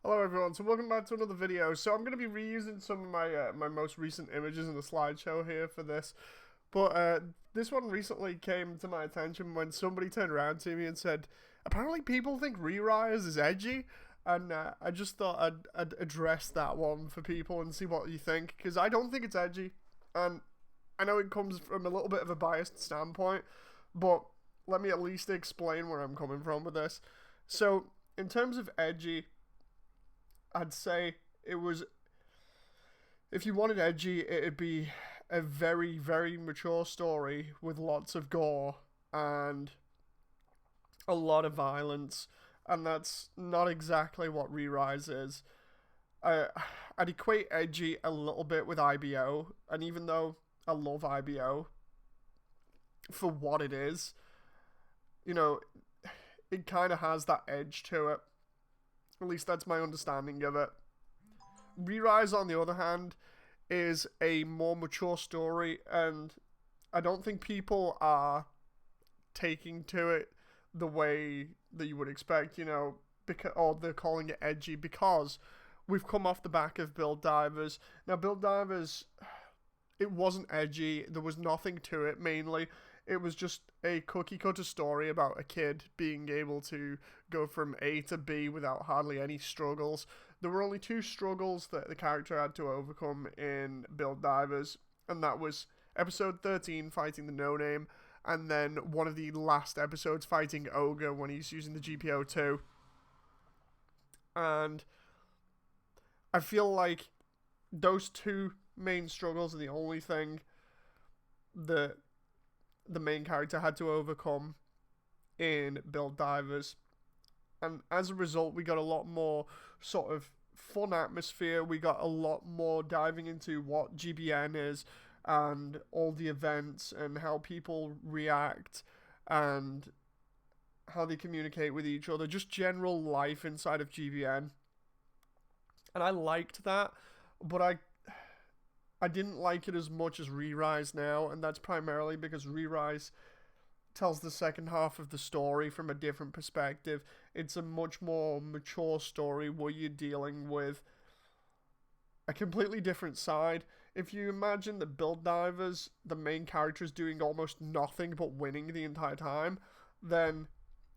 Hello everyone, so welcome back to another video. So I'm going to be reusing some of my most recent images in the slideshow here for this. But this one recently came to my attention when somebody turned around to me and said, apparently people think Re-Rise is edgy. And I just thought I'd address that one for people and see what you think. Because I don't think it's edgy. And I know it comes from a little bit of a biased standpoint. But let me at least explain where I'm coming from with this. So, in terms of edgy, I'd say it was, if you wanted edgy, it'd be a very, very mature story with lots of gore and a lot of violence, and that's not exactly what Re-Rise is. I'd equate edgy a little bit with IBO, and even though I love IBO for what it is, you know, it kind of has that edge to it. At least that's my understanding of it. Re-Rise, on the other hand, is a more mature story, and I don't think people are taking to it the way that you would expect, or they're calling it edgy because we've come off the back of Build Divers. Now, Build Divers, it wasn't edgy, there was nothing to it, mainly. It was just a cookie-cutter story about a kid being able to go from A to B without hardly any struggles. There were only two struggles that the character had to overcome in Build Divers, and that was episode 13, fighting the No-Name, and then one of the last episodes fighting Ogre when he's using the GPO-2. And I feel like those two main struggles are the only thing that the main character had to overcome in Build Divers. And as a result, we got a lot more sort of fun atmosphere. We got a lot more diving into what GBN is and all the events and how people react and how they communicate with each other. Just general life inside of GBN. And I liked that, but I didn't like it as much as Re-Rise now, and that's primarily because Re-Rise tells the second half of the story from a different perspective. It's a much more mature story where you're dealing with a completely different side. If you imagine the Build Divers, the main character is doing almost nothing but winning the entire time, then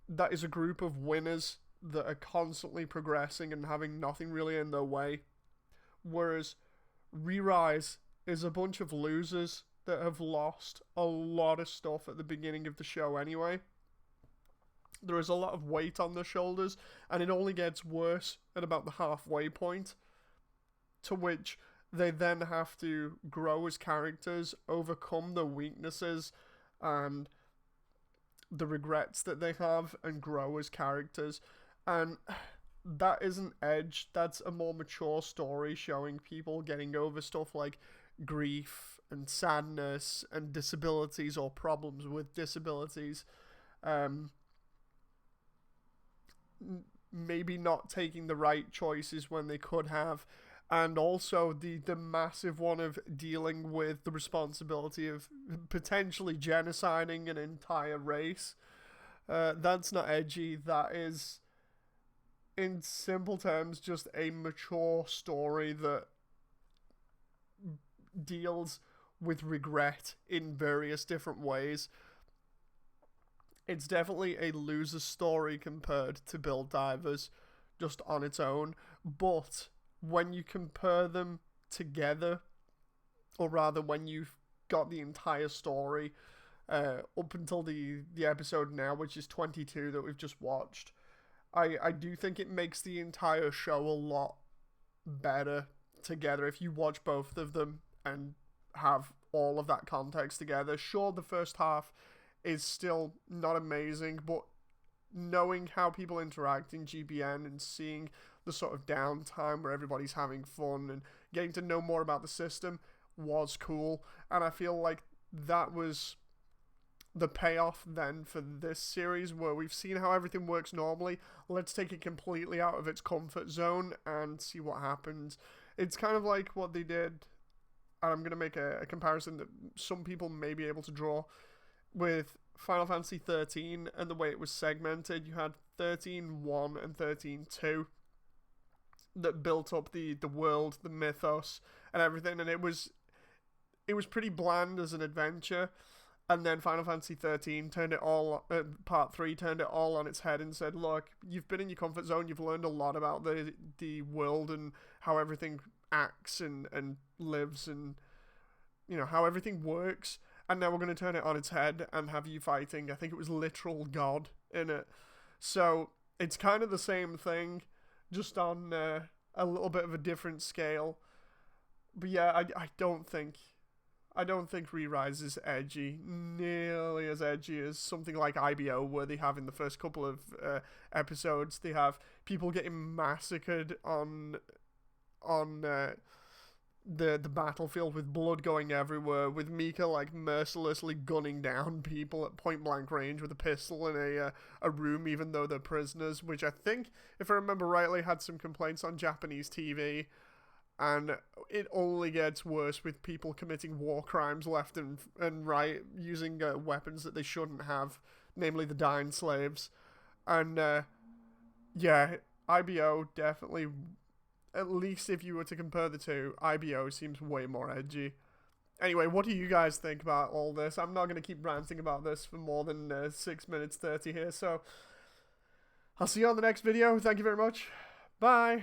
that is a group of winners that are constantly progressing and having nothing really in their way. Whereas Re-Rise is a bunch of losers that have lost a lot of stuff at the beginning of the show anyway. There is a lot of weight on their shoulders, and it only gets worse at about the halfway point, to which they then have to grow as characters, overcome their weaknesses and the regrets that they have, and grow as characters. And that isn't Edge, that's a more mature story showing people getting over stuff like grief and sadness and disabilities or problems with disabilities. Maybe not taking the right choices when they could have, and also the massive one of dealing with the responsibility of potentially genociding an entire race. That's not edgy, that is, in simple terms, just a mature story that deals with regret in various different ways. It's definitely a loser story compared to Build Divers, just on its own, but when you compare them together, or rather when you've got the entire story up until the episode now, which is 22 that we've just watched, I do think it makes the entire show a lot better together if you watch both of them and have all of that context together. Sure, the first half is still not amazing, but knowing how people interact in GBN and seeing the sort of downtime where everybody's having fun and getting to know more about the system was cool. And I feel like that was the payoff then for this series, where we've seen how everything works normally. Let's take it completely out of its comfort zone and see what happens. It's kind of like what they did, and I'm going to make a comparison that some people may be able to draw with Final Fantasy 13 and the way it was segmented. You had 13.1 and 13.2. that built up the world, the mythos, and everything, and it was pretty bland as an adventure. And then Final Fantasy 13 turned it all, Part 3 turned it all on its head and said, look, you've been in your comfort zone, you've learned a lot about the world and how everything acts and lives and, you know, how everything works. And now we're going to turn it on its head and have you fighting, I think it was literal God in it. So it's kind of the same thing, just on a little bit of a different scale. But yeah, I don't think Re-Rise is edgy, nearly as edgy as something like IBO, where they have in the first couple of episodes, they have people getting massacred on the battlefield with blood going everywhere, with Mika like mercilessly gunning down people at point blank range with a pistol in a room, even though they're prisoners, which I think, if I remember rightly, had some complaints on Japanese TV. And it only gets worse with people committing war crimes left and right, using weapons that they shouldn't have, namely the dying slaves. And yeah, IBO definitely, at least if you were to compare the two, IBO seems way more edgy. Anyway, what do you guys think about all this? I'm not going to keep ranting about this for more than 6 minutes 30 here, so I'll see you on the next video. Thank you very much. Bye.